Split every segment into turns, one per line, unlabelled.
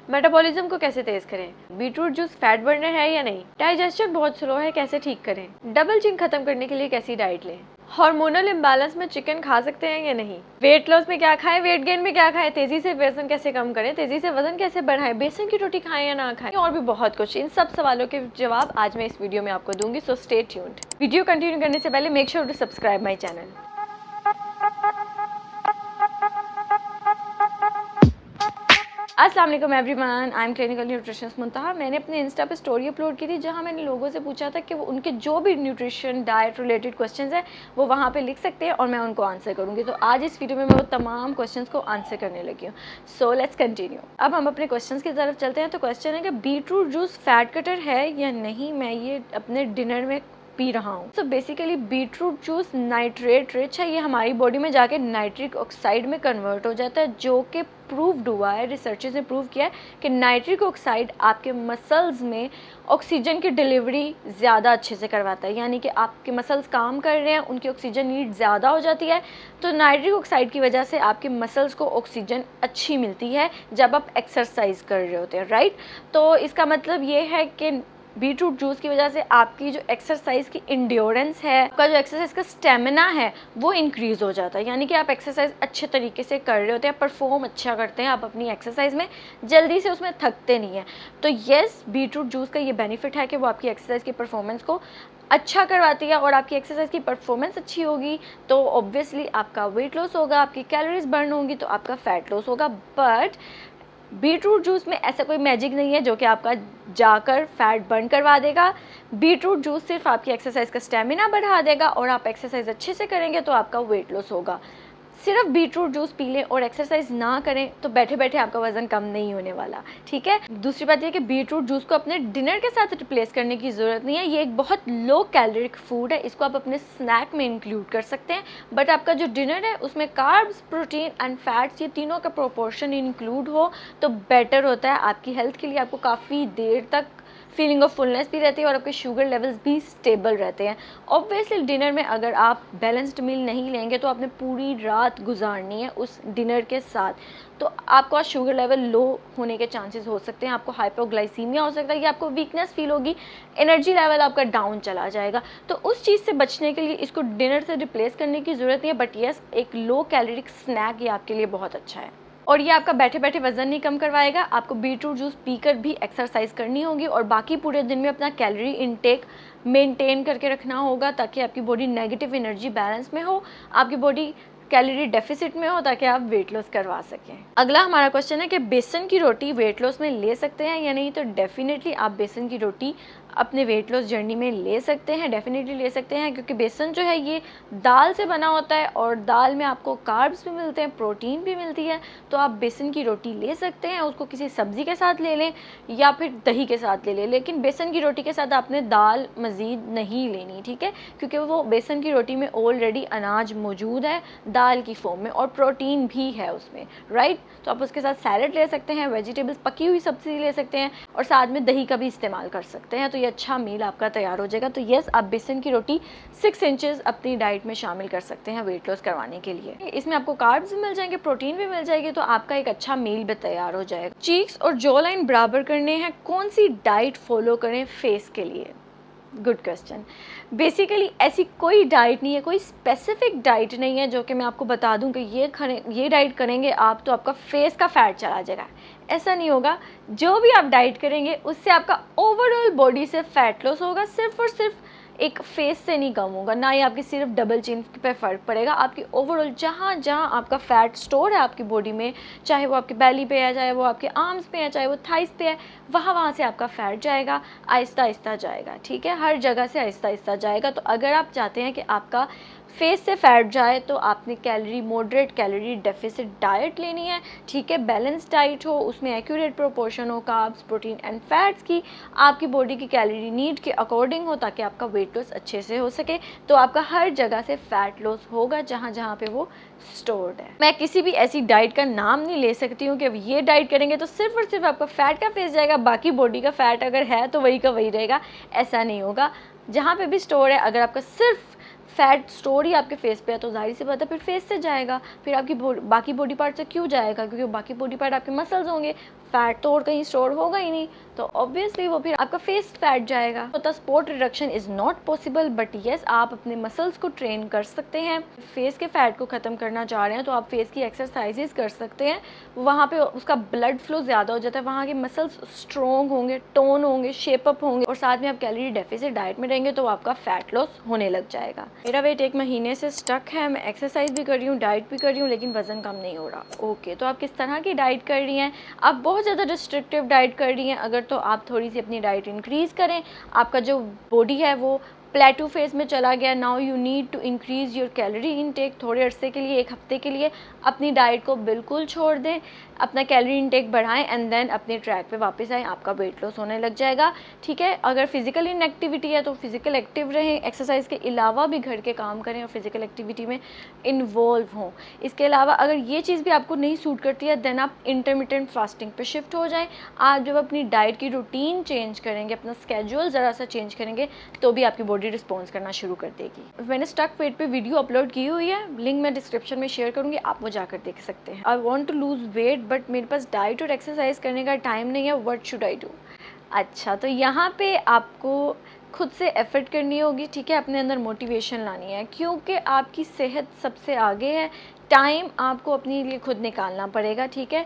Metabolism को कैसे तेज करें? बीटरूट जूस फैट बर्नर है या नहीं? डाइजेशन बहुत स्लो है, कैसे ठीक करें? डबल चिन खत्म करने के लिए कैसी डाइट लें? हार्मोनल इम्बैलेंस में चिकन खा सकते हैं या नहीं? वेट लॉस में क्या खाएं, वेट गेन में क्या खाएं, तेजी से वजन कैसे कम करें, तेजी से वजन कैसे बढ़ाएं, बेसन की रोटी खाएं या ना खाएं, और भी बहुत कुछ। इन सब सवालों के जवाब आज मैं इस वीडियो में आपको दूंगी, so stay tuned. Video continue करने से पहले make sure to subscribe my channel. अस्सलाम वालेकुम everyone, I am clinical nutritionist Muntaha. मैंने अपने इंस्टा पे स्टोरी अपलोड की थी जहां मैंने लोगों से पूछा था कि वो उनके जो भी न्यूट्रिशन डाइट रिलेटेड क्वेश्चंस हैं वो वहां पे लिख सकते हैं और मैं उनको आंसर करूंगी। तो आज इस वीडियो में मैं वो तमाम क्वेश्चंस को आंसर करने लगी हूँ। So let's continue. अब हम अपने क्वेश्चंस की तरफ चलते हैं। तो क्वेश्चन है कि बीटरूट जूस फैट कटर है या नहीं, मैं ये अपने डिनर में पी रहा हूँ। So basically beetroot juice nitrate rich है, ये हमारी बॉडी में जाके नाइट्रिक ऑक्साइड में कन्वर्ट हो जाता है, जो कि प्रूव्ड हुआ है, रिसर्चर्स ने प्रूव किया है कि नाइट्रिक ऑक्साइड आपके मसल्स में ऑक्सीजन की डिलीवरी ज़्यादा अच्छे से करवाता है। यानी कि आपके मसल्स काम कर रहे हैं, उनकी ऑक्सीजन नीड ज़्यादा हो जाती है, तो नाइट्रिक ऑक्साइड की वजह से आपके मसल्स को ऑक्सीजन अच्छी मिलती है जब आप एक्सरसाइज कर रहे होते हैं, राइट। तो इसका मतलब ये है कि बीटरूट जूस की वजह से आपकी जो एक्सरसाइज की इंड्योरेंस है, आपका जो एक्सरसाइज का स्टेमिना है वो इंक्रीज हो जाता है। यानी कि आप एक्सरसाइज अच्छे तरीके से कर रहे होते हैं, परफॉर्म अच्छा करते हैं आप अपनी एक्सरसाइज में, जल्दी से उसमें थकते नहीं हैं। तो येस, बीटरूट जूस का ये बेनिफिट है कि वो आपकी एक्सरसाइज की परफॉर्मेंस को अच्छा करवाती है, और आपकी एक्सरसाइज की परफॉर्मेंस अच्छी होगी तो ऑब्वियसली आपका वेट लॉस होगा, आपकी कैलोरीज बर्न होंगी तो आपका फैट लॉस होगा। बट बीटरूट जूस में ऐसा कोई मैजिक नहीं है जो कि आपका जाकर फैट बर्न करवा देगा। बीटरूट जूस सिर्फ आपकी एक्सरसाइज का स्टेमिना बढ़ा देगा, और आप एक्सरसाइज अच्छे से करेंगे तो आपका वेट लॉस होगा। सिर्फ बीटरूट जूस पी लें और एक्सरसाइज ना करें तो बैठे बैठे आपका वजन कम नहीं होने वाला, ठीक है। दूसरी बात यह कि बीटरूट जूस को अपने डिनर के साथ रिप्लेस करने की ज़रूरत नहीं है। ये एक बहुत लो कैलोरिक फूड है, इसको आप अपने स्नैक में इंक्लूड कर सकते हैं। बट आपका जो डिनर है उसमें कार्ब्स, प्रोटीन एंड फैट्स, ये तीनों का प्रोपोर्शन इंक्लूड हो तो बेटर होता है आपकी हेल्थ के लिए। आपको काफ़ी देर तक फीलिंग ऑफ फुलनेस भी रहती है और आपके शुगर लेवल्स भी स्टेबल रहते हैं। ऑब्वियसली डिनर में अगर आप बैलेंस्ड मील नहीं लेंगे तो आपने पूरी रात गुजारनी है उस डिनर के साथ, तो आपका शुगर लेवल लो होने के चांसेस हो सकते हैं, आपको हाइपोग्लाइसीमिया हो सकता है, या आपको वीकनेस फील होगी, एनर्जी लेवल आपका डाउन चला जाएगा। तो उस चीज़ से बचने के लिए इसको डिनर से रिप्लेस करने की ज़रूरत नहीं है। बट येस, एक लो कैलोरिक स्नैक ये आपके लिए बहुत अच्छा है, और ये आपका बैठे बैठे वजन नहीं कम करवाएगा। आपको बीटरूट जूस पीकर भी एक्सरसाइज करनी होगी और बाकी पूरे दिन में अपना कैलोरी इनटेक मेंटेन करके रखना होगा ताकि आपकी बॉडी नेगेटिव एनर्जी बैलेंस में हो, आपकी बॉडी कैलोरी डेफिसिट में हो, ताकि आप वेट लॉस करवा सकें। अगला हमारा क्वेश्चन है कि बेसन की रोटी वेट लॉस में ले सकते हैं या नहीं। तो डेफिनेटली आप बेसन की रोटी अपने वेट लॉस जर्नी में ले सकते हैं, डेफिनेटली ले सकते हैं, क्योंकि बेसन जो है ये दाल से बना होता है और दाल में आपको कार्ब्स भी मिलते हैं, प्रोटीन भी मिलती है। तो आप बेसन की रोटी ले सकते हैं, उसको किसी सब्ज़ी के साथ ले लें या फिर दही के साथ ले लें, लेकिन बेसन की रोटी के साथ आपने दाल मज़ीद नहीं लेनी, ठीक है, क्योंकि वो बेसन की रोटी में ऑलरेडी अनाज मौजूद है दाल की फॉर्म में और प्रोटीन भी है उसमें, राइट। तो आप उसके साथ सैलड ले सकते हैं, वेजिटेबल्स, पकी हुई सब्ज़ी ले सकते हैं, और साथ में दही का भी इस्तेमाल कर सकते हैं। तो ये अच्छा मील आपका तैयार हो जाएगा। तो येस, आप बेसन की रोटी 6 इंचेस अपनी डाइट में शामिल कर सकते हैं वेट लॉस करवाने के लिए। इसमें आपको कार्ब्स भी मिल जाएंगे, प्रोटीन भी मिल जाएगी, तो आपका एक अच्छा मील भी तैयार हो जाएगा। चीक्स और जॉ लाइन बराबर करने हैं, कौन सी डाइट फॉलो करें फेस के लिए? Good question. बेसिकली ऐसी कोई डाइट नहीं है, कोई स्पेसिफिक डाइट नहीं है जो कि मैं आपको बता दूं कि ये डाइट करेंगे आप तो आपका फेस का फैट चला जाएगा। ऐसा नहीं होगा। जो भी आप डाइट करेंगे उससे आपका ओवरऑल बॉडी से फैट लॉस होगा, सिर्फ और सिर्फ एक फेस से नहीं कम होगा, ना ही आपकी सिर्फ डबल चिन पे फ़र्क पड़ेगा। आपकी ओवरऑल जहाँ जहाँ आपका फैट स्टोर है आपकी बॉडी में, चाहे वो आपके बेली पे है, चाहे वो आपके आर्म्स पे है, चाहे वो थाइस पे है, वहाँ से आपका फैट जाएगा, आहिस्ता आहिस्ता जाएगा, ठीक है, हर जगह से आहिस्ता आहिस्ता जाएगा। तो अगर आप चाहते हैं कि आपका फेस से फैट जाए तो आपने मॉडरेट कैलोरी डेफिसिट डाइट लेनी है, ठीक है, बैलेंस डाइट हो, उसमें एक्यूरेट प्रोपोर्शन हो कार्ब्स, प्रोटीन एंड फैट्स की, आपकी बॉडी की कैलोरी नीड के अकॉर्डिंग हो, ताकि आपका वेट लॉस अच्छे से हो सके। तो आपका हर जगह से फैट लॉस होगा जहाँ जहाँ पे वो स्टोर्ड है। मैं किसी भी ऐसी डाइट का नाम नहीं ले सकती हूँ कि ये डाइट करेंगे तो सिर्फ और सिर्फ आपका फैट का फेस जाएगा, बाकी बॉडी का फैट अगर है तो वही का वही रहेगा। ऐसा नहीं होगा। जहाँ पे भी स्टोर है, अगर आपका सिर्फ फैट स्टोर ही आपके फेस पे है तो जाहिर सी बात है फिर फेस से जाएगा, फिर आपकी बाकी बॉडी पार्ट से क्यों जाएगा, क्योंकि बाकी बॉडी पार्ट आपके मसल्स होंगे, फैट तो और कहीं स्टोर होगा ही नहीं, तो ऑब्वियसली वो फिर आपका फेस फैट जाएगा। तो sport reduction is not possible, but yes आप अपने मसल्स को ट्रेन कर सकते हैं। फेस के फैट को ख़त्म करना चाह रहे हैं तो आप फेस की एक्सरसाइजेज कर सकते हैं, वहाँ पे उसका ब्लड फ्लो ज़्यादा हो जाता है, वहाँ के मसल्स स्ट्रॉन्ग होंगे, टोन होंगे, शेपअप होंगे, और साथ में आप कैलोरी डेफिसिट डाइट में रहेंगे तो आपका फैट लॉस होने लग जाएगा। मेरा वेट 1 महीने से स्टक है, मैं एक्सरसाइज भी कर रही हूँ, डाइट भी कर रही हूँ, लेकिन वज़न कम नहीं हो रहा। ओके, तो आप किस तरह की डाइट कर रही हैं? आप बहुत ज़्यादा रिस्ट्रिक्टिव डाइट कर रही हैं अगर, तो आप थोड़ी सी अपनी डाइट इंक्रीज़ करें। आपका जो बॉडी है वो प्लेटू फेज में चला गया, now you need to increase your calorie intake. थोड़े अरसे के लिए, 1 हफ्ते के लिए अपनी डाइट को बिल्कुल छोड़ दें, अपना कैलोरी इनटेक बढ़ाएं एंड देन अपने ट्रैक पे वापस आएँ, आपका वेट लॉस होने लग जाएगा। ठीक है, अगर फिजिकल इनएक्टिविटी है तो फिजिकल एक्टिव रहें, एक्सरसाइज के अलावा भी घर के काम करें और फिजिकल एक्टिविटी में इन्वॉल्व हों। इसके अलावा अगर ये चीज़ भी आपको नहीं सूट करती है देन आप इंटरमिटेंट फास्टिंग पे शिफ्ट हो जाएं। आप जब अपनी डाइट की रूटीन चेंज करेंगे, अपना स्केड्यूल ज़रा सा चेंज करेंगे, तो भी आपकी बॉडी रिस्पॉन्स करना शुरू कर देगी। मैंने स्टक वेट पे वीडियो अपलोड की हुई है, लिंक मैं डिस्क्रिप्शन में शेयर करूँगी, आप वो जाकर देख सकते हैं। I want to lose weight but मेरे पास डाइट और एक्सरसाइज करने का टाइम नहीं है, व्हाट शुड आई डू? अच्छा, तो यहाँ पे आपको खुद से एफर्ट करनी होगी, ठीक है, अपने अंदर मोटिवेशन लानी है, क्योंकि आपकी सेहत सबसे आगे है। टाइम आपको अपने लिए खुद निकालना पड़ेगा, ठीक है।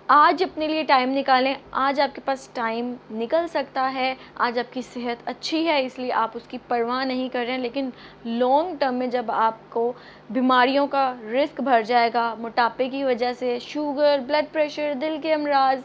आज अपने लिए टाइम निकालें, आज आपके पास टाइम निकल सकता है, आज आपकी सेहत अच्छी है इसलिए आप उसकी परवाह नहीं कर रहे हैं, लेकिन लॉन्ग टर्म में जब आपको बीमारियों का रिस्क बढ़ जाएगा, मोटापे की वजह से शुगर, ब्लड प्रेशर, दिल के अमराज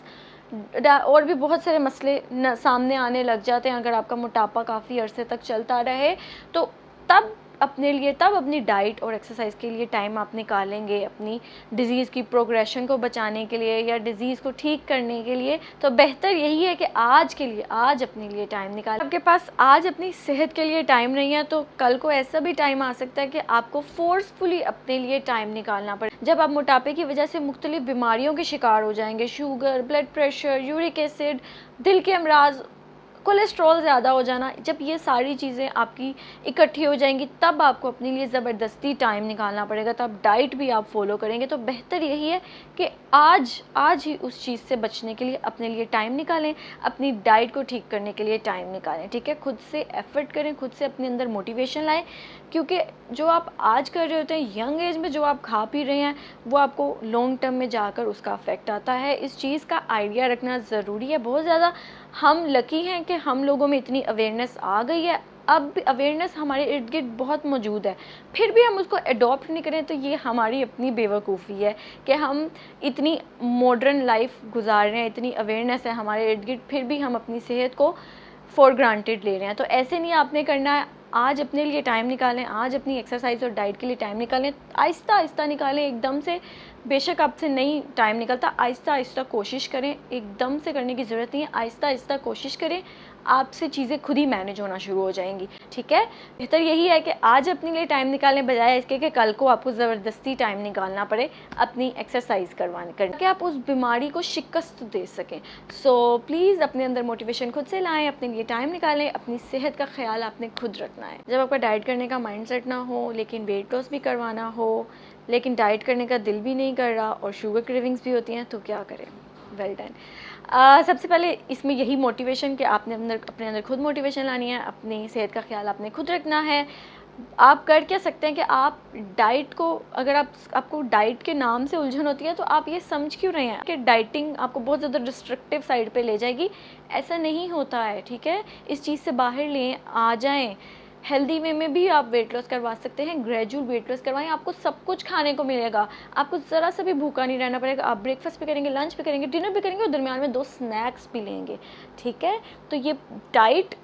और भी बहुत सारे मसले सामने आने लग जाते हैं, अगर आपका मोटापा काफ़ी अरसे तक चलता रहे, तो तब अपनी डाइट और एक्सरसाइज के लिए टाइम आप निकालेंगे, अपनी डिज़ीज़ की प्रोग्रेशन को बचाने के लिए या डिज़ीज़ को ठीक करने के लिए, तो बेहतर यही है कि आज अपने लिए टाइम निकालें। आपके पास आज अपनी सेहत के लिए टाइम नहीं है तो कल को ऐसा भी टाइम आ सकता है कि आपको फोर्सफुली अपने लिए टाइम निकालना पड़े, जब आप मोटापे की वजह से मुख्तलिफ बीमारियों के शिकार हो जाएंगे, sugar, blood pressure, uric acid, दिल के अमराज, कोलेस्ट्रॉल ज़्यादा हो जाना, जब ये सारी चीज़ें आपकी इकट्ठी हो जाएंगी तब आपको अपने लिए ज़बरदस्ती टाइम निकालना पड़ेगा, तब डाइट भी आप फॉलो करेंगे। तो बेहतर यही है कि आज ही उस चीज़ से बचने के लिए अपने लिए टाइम निकालें, अपनी डाइट को ठीक करने के लिए टाइम निकालें, ठीक है। खुद से एफर्ट करें, खुद से अपने अंदर मोटिवेशन लाएं, क्योंकि जो आप आज कर रहे होते हैं यंग एज में, जो आप खा पी रहे हैं, वो आपको लॉन्ग टर्म में जाकर उसका अफेक्ट आता है। इस चीज़ का आइडिया रखना ज़रूरी है बहुत ज़्यादा। हम लकी हैं कि हम लोगों में इतनी अवेयरनेस आ गई है, अब भी अवेयरनेस हमारे इर्द गिर्द बहुत मौजूद है, फिर भी हम उसको अडॉप्ट नहीं करें तो ये हमारी अपनी बेवकूफ़ी है कि हम इतनी मॉडर्न लाइफ गुजार रहे हैं, इतनी अवेयरनेस है हमारे इर्द गिर्द, फिर भी हम अपनी सेहत को फॉर ग्रांटेड ले रहे हैं। तो ऐसे नहीं आपने करना है, आज अपने लिए टाइम निकालें, आज अपनी एक्सरसाइज और डाइट के लिए टाइम निकालें, आहिस्ता आहिस्ता निकालें, एकदम से बेशक आपसे नहीं टाइम निकलता, आहिस्ता आहिस्ता कोशिश करें, एकदम से करने की ज़रूरत नहीं है, आहिस्ता आहिस्ता कोशिश करें, आपसे चीज़ें खुद ही मैनेज होना शुरू हो जाएंगी, ठीक है। बेहतर यही है कि आज अपने लिए टाइम निकालें, बजाय इसके कि कल को आपको ज़बरदस्ती टाइम निकालना पड़े अपनी एक्सरसाइज करने कि आप उस बीमारी को शिकस्त दे सकें। सो प्लीज़ अपने अंदर मोटिवेशन खुद से लाएँ, अपने लिए टाइम निकालें, अपनी सेहत का ख्याल आपने खुद रखना है। जब आपका डाइट करने का माइंड सेट ना हो, लेकिन वेट लॉस भी करवाना हो, लेकिन डाइट करने का दिल भी नहीं कर रहा और शुगर क्रेविंग्स भी होती हैं, तो क्या करें? Well done. सबसे पहले इसमें यही मोटिवेशन कि आपने अपने अंदर खुद मोटिवेशन लानी है, अपनी सेहत का ख्याल आपने खुद रखना है। आप कर क्या सकते हैं कि आप डाइट को, अगर आपको डाइट के नाम से उलझन होती है तो आप ये समझ क्यों रहे हैं कि डाइटिंग आपको बहुत ज़्यादा डिस्ट्रक्टिव साइड पे ले जाएगी, ऐसा नहीं होता है, ठीक है। इस चीज़ से बाहर लें, आ जाएं, हेल्दी वे में भी आप वेट लॉस करवा सकते हैं, ग्रेजुअल वेट लॉस करवाएं, आपको सब कुछ खाने को मिलेगा, आपको ज़रा सा भी भूखा नहीं रहना पड़ेगा, आप ब्रेकफास्ट भी करेंगे, लंच भी करेंगे, डिनर भी करेंगे और दरमियान में 2 स्नैक्स भी लेंगे, ठीक है। तो ये डाइट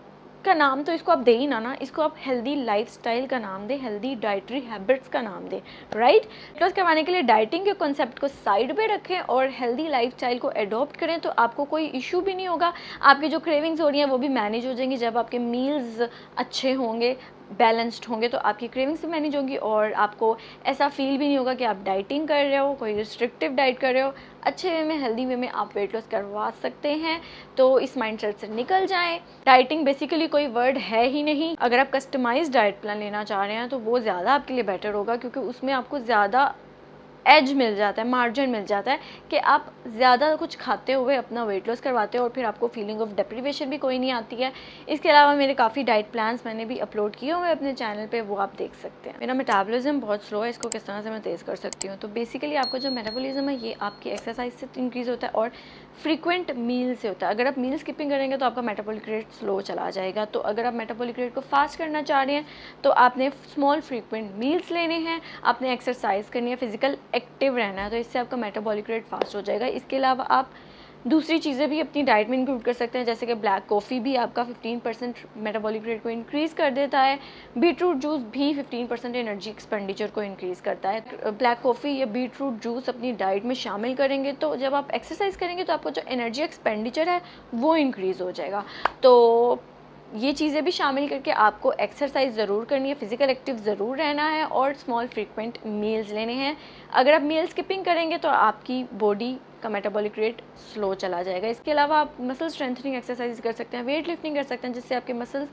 का नाम तो इसको आप दे ही ना, इसको आप हेल्दी लाइफस्टाइल का नाम दें, हेल्दी डाइटरी हैबिट्स का नाम दें, राइट। वेट लॉस करवाने के लिए डाइटिंग के कॉन्सेप्ट को साइड पे रखें और हेल्दी लाइफस्टाइल को अडॉप्ट करें, तो आपको कोई इशू भी नहीं होगा। आपकी जो क्रेविंग्स हो रही हैं वो भी मैनेज हो जाएंगी जब आपके मील्स अच्छे होंगे, बैलेंस्ड होंगे तो आपकी क्रेविंग्स भी मैनेज होंगी और आपको ऐसा फील भी नहीं होगा कि आप डाइटिंग कर रहे हो, कोई रिस्ट्रिक्टिव डाइट कर रहे हो। अच्छे वे में, हेल्दी वे में आप वेट लॉस करवा सकते हैं। तो इस माइंडसेट से निकल जाएं। डाइटिंग बेसिकली कोई वर्ड है ही नहीं। अगर आप कस्टमाइज्ड डाइट प्लान लेना चाह रहे हैं तो वो ज़्यादा आपके लिए बेटर होगा, क्योंकि उसमें आपको ज़्यादा एज मिल जाता है, मार्जिन मिल जाता है कि आप ज़्यादा कुछ खाते हुए अपना वेट लॉस करवाते हो और फिर आपको फीलिंग ऑफ डेप्रीवेशन भी कोई नहीं आती है। इसके अलावा मेरे काफ़ी डाइट प्लान्स मैंने भी अपलोड किए हुए अपने चैनल पे, वो आप देख सकते हैं। मेरा मेटाबॉलिज्म बहुत स्लो है, इसको किस तरह से मैं तेज़ कर सकती हूँ। तो बेसिकली आपका जो मेटाबॉलिज्म है ये आपकी एक्सरसाइज से इंक्रीज़ होता है और फ्रीक्वेंट मील से होता है। अगर आप मील स्किपिंग करेंगे तो आपका मेटाबॉलिक रेट स्लो चला जाएगा। तो अगर आप मेटाबॉलिक रेट को फास्ट करना चाह रहे हैं तो आपने स्मॉल फ्रीक्वेंट मील्स लेने हैं, आपने एक्सरसाइज करनी है, फिजिकल एक्टिव रहना है, तो इससे आपका मेटाबॉलिक रेट फास्ट हो जाएगा। इसके अलावा आप दूसरी चीज़ें भी अपनी डाइट में इंक्लूड कर सकते हैं, जैसे कि ब्लैक कॉफ़ी भी आपका 15% मेटाबॉलिक रेट को इंक्रीज़ कर देता है। बीटरूट जूस भी 15% एनर्जी एक्सपेंडिचर को इंक्रीज़ करता है। ब्लैक कॉफ़ी या बीटरूट जूस अपनी डाइट में शामिल करेंगे तो जब आप एक्सरसाइज करेंगे तो आपको जो एनर्जी एक्सपेंडिचर है वो इंक्रीज़ हो जाएगा। तो ये चीज़ें भी शामिल करके आपको एक्सरसाइज ज़रूर करनी है, फिजिकल एक्टिव ज़रूर रहना है और स्मॉल फ्रीक्वेंट मील्स लेने हैं। अगर आप मील स्किपिंग करेंगे तो आपकी बॉडी का मेटाबॉलिक रेट स्लो चला जाएगा। इसके अलावा आप मसल स्ट्रेंथनिंग एक्सरसाइज कर सकते हैं, वेट लिफ्टिंग कर सकते हैं, जिससे आपके मसल्स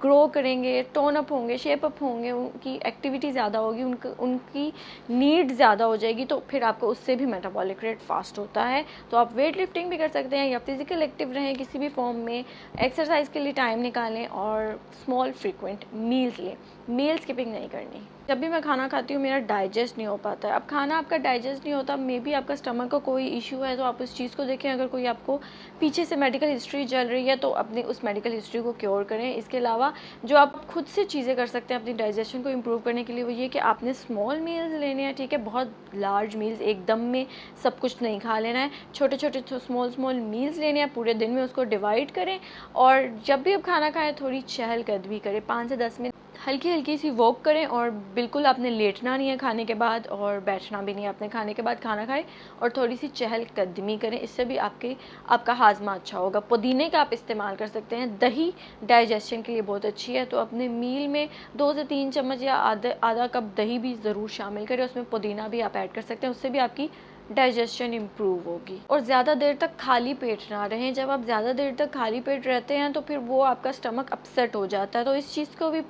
ग्रो करेंगे, टोन अप होंगे, शेप अप होंगे, उनकी एक्टिविटी ज़्यादा होगी, उनकी नीड ज़्यादा हो जाएगी, तो फिर आपको उससे भी मेटाबॉलिक रेट फास्ट होता है। तो आप वेट लिफ्टिंग भी कर सकते हैं या फिजिकल एक्टिव रहें किसी भी फॉर्म में, एक्सरसाइज के लिए टाइम निकालें और स्मॉल फ्रीक्वेंट मील्स लें। मील स्किपिंग नहीं करनी। जब भी मैं खाना खाती हूँ मेरा डाइजेस्ट नहीं हो पाता है। अब खाना आपका डाइजेस्ट नहीं होता, मे बी आपका स्टमक का कोई इशू है, तो आप उस चीज़ को देखें। अगर कोई आपको पीछे से मेडिकल हिस्ट्री चल रही है तो अपनी उस मेडिकल हिस्ट्री को क्योर करें। इसके अलावा जो आप खुद से चीज़ें कर सकते हैं अपनी डाइजेशन को इम्प्रूव करने के लिए, वो ये कि आपने स्मॉल मील्स लेने हैं, ठीक है। बहुत लार्ज मील्स एकदम में सब कुछ नहीं खा लेना है, छोटे छोटे स्मॉल मील्स लेने हैं, पूरे दिन में उसको डिवाइड करें और जब भी आप खाना खाएं थोड़ी चहलकदमी करें, 5 से 10 मिनट हल्की हल्की सी वॉक करें। और बिल्कुल आपने लेटना नहीं है खाने के बाद और बैठना भी नहीं है, आपने खाने के बाद खाना खाएं और थोड़ी सी चहलकदमी करें, इससे भी आपका हाजमा अच्छा होगा। पुदीने का आप इस्तेमाल कर सकते हैं, दही डाइजेशन के लिए बहुत अच्छी है, तो अपने मील में 2 से 3 चम्मच या आधा कप दही भी ज़रूर शामिल करें, उसमें पुदीना भी आप ऐड कर सकते हैं, उससे भी आपकी डाइजेशन इम्प्रूव होगी। और ज़्यादा देर तक खाली पेट ना रहें। जब आप ज़्यादा देर तक खाली पेट रहते हैं तो फिर वो आपका स्टमक अपसेट हो जाता है, तो इस चीज़ को भी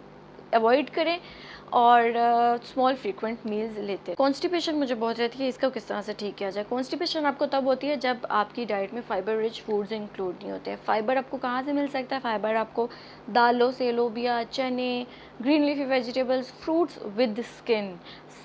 अवॉइड करें और स्मॉल फ्रीक्वेंट मील्स लेते हैं। कॉन्स्टिपेशन मुझे बहुत रहती है, इसका किस तरह से ठीक किया जाए। कॉन्स्टिपेशन आपको तब होती है जब आपकी डाइट में फाइबर रिच फूड्स इंक्लूड नहीं होते हैं। फाइबर आपको कहाँ से मिल सकता है? फाइबर आपको दालों से, लोबिया, चने, green leafy vegetables, fruits with skin,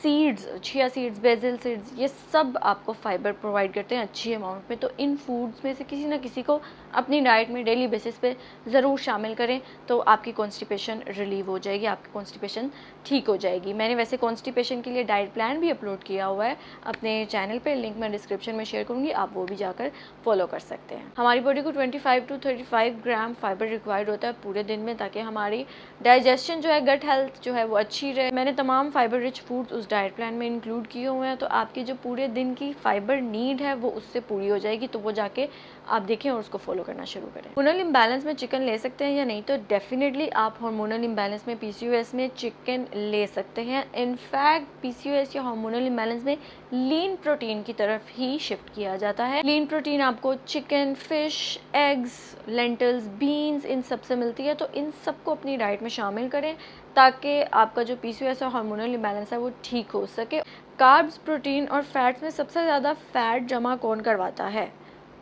seeds, chia seeds, BECIL seeds, ये सब आपको फाइबर प्रोवाइड करते हैं अच्छी अमाउंट में। तो इन फूड्स में से किसी ना किसी को अपनी डाइट में डेली बेसिस पे ज़रूर शामिल करें, तो आपकी कॉन्स्टिपेशन रिलीव हो जाएगी, आपकी कॉन्स्टिपेशन ठीक हो जाएगी। मैंने वैसे कॉन्स्टिपेशन के लिए डाइट प्लान भी अपलोड किया हुआ है अपने चैनल पे, लिंक मैं डिस्क्रिप्शन में शेयर करूँगी, आप वो भी जाकर फॉलो कर सकते हैं। हमारी बॉडी को 25 to 35 ग्राम फाइबर रिक्वायर्ड होता है पूरे दिन में, ताकि हमारी डाइजेशन जो है, गट हेल्थ जो है वो अच्छी रहे। मैंने तमाम फाइबर रिच फूड्स उस डाइट प्लान में इंक्लूड किए हुए हैं, तो आपकी जो पूरे दिन की फाइबर नीड है वो उससे पूरी हो जाएगी। तो वो जाके आप देखें और उसको फॉलो करना शुरू करें। हार्मोनल इम्बैलेंस में चिकन ले सकते हैं या नहीं? तो डेफिनेटली आप हार्मोनल इम्बैलेंस में, पीसीओएस में चिकन ले सकते हैं। इनफैक्ट पीसीओएस या हार्मोनल इम्बैलेंस में लीन प्रोटीन की तरफ ही शिफ्ट किया जाता है। लीन प्रोटीन आपको chicken, fish, eggs, lentils, beans, इन सब से मिलती है। तो इन सबको अपनी डाइट में शामिल करें ताकि आपका जो पीसीओएस और हार्मोनल इम्बैलेंस है वो ठीक हो सके। कार्ब्स, प्रोटीन और फैट्स में सबसे ज़्यादा फैट जमा कौन करवाता है?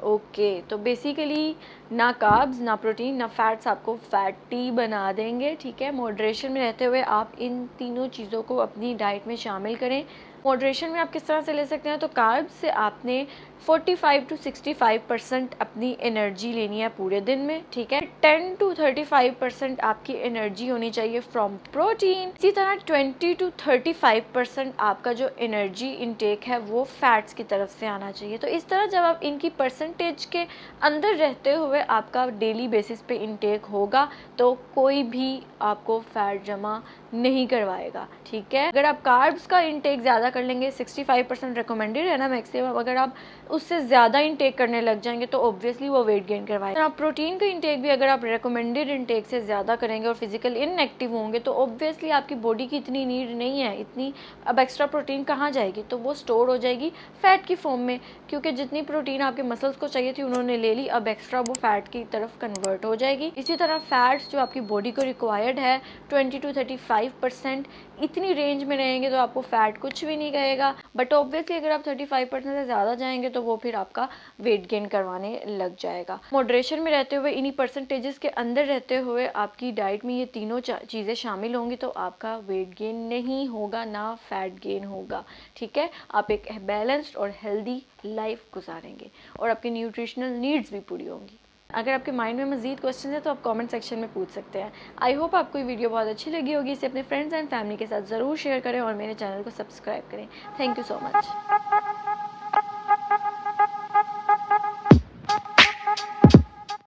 ओके, तो बेसिकली ना कार्ब्स, ना प्रोटीन, ना फैट्स आपको फैटी बना देंगे, ठीक है। मॉडरेशन में रहते हुए आप इन तीनों चीज़ों को अपनी डाइट में शामिल करें। मॉडरेशन में आप किस तरह से ले सकते हैं? तो कार्ब्स से आपने 45 to 65% अपनी एनर्जी लेनी है पूरे दिन में, ठीक है। 10 to 35% आपकी एनर्जी होनी चाहिए फ्रॉम प्रोटीन। इसी तरह 20 to 35% आपका जो एनर्जी इनटेक है वो फैट्स की तरफ से आना चाहिए। तो इस तरह जब आप इनकी परसेंटेज के अंदर रहते हुए आपका डेली बेसिस पे इनटेक होगा तो कोई भी आपको फैट जमा नहीं करवाएगा, ठीक है। अगर आप कार्ब्स का इनटेक ज़्यादा कर लेंगे, 65% रिकमेंडेड है ना मैक्सिमम, अगर आप उससे ज़्यादा इनटेक करने लग जाएंगे तो ऑब्वियसली वो वेट गेन करवाएगा। आप प्रोटीन का इनटेक भी अगर आप रिकमेंडेड इनटेक से ज़्यादा करेंगे और फिजिकल इनएक्टिव होंगे तो ऑब्वियसली आपकी बॉडी की इतनी नीड नहीं है, इतनी अब एक्स्ट्रा प्रोटीन कहाँ जाएगी, तो वो स्टोर हो जाएगी फैट की फॉर्म में, क्योंकि जितनी प्रोटीन आपके मसल्स को चाहिए थी उन्होंने ले ली, अब एक्स्ट्रा वो फैट की तरफ कन्वर्ट हो जाएगी। इसी तरह फैट्स जो आपकी बॉडी को रिक्वायर्ड है 20 to 35%, इतनी रेंज में रहेंगे तो आपको फैट कुछ भी नहीं कहेगा, बट ऑब्वियसली अगर आप 35% से ज़्यादा जाएंगे तो वो फिर आपका वेट गेन करवाने लग जाएगा। मॉडरेशन में रहते हुए, इन्हीं परसेंटेजेस के अंदर रहते हुए आपकी डाइट में ये तीनों चीज़ें शामिल होंगी तो आपका वेट गेन नहीं होगा, ना फैट गेन होगा। ठीक है, आप एक बैलेंस्ड और हेल्दी लाइफ गुजारेंगे और आपकी न्यूट्रिशनल नीड्स भी पूरी होंगी। अगर आपके माइंड में मज़ीद क्वेश्चन है तो आप कमेंट सेक्शन में पूछ सकते हैं। आई होप आपको ये वीडियो बहुत अच्छी लगी होगी। इसे अपने फ्रेंड्स एंड फैमिली के साथ ज़रूर शेयर करें और मेरे चैनल को सब्सक्राइब करें। Thank you so much.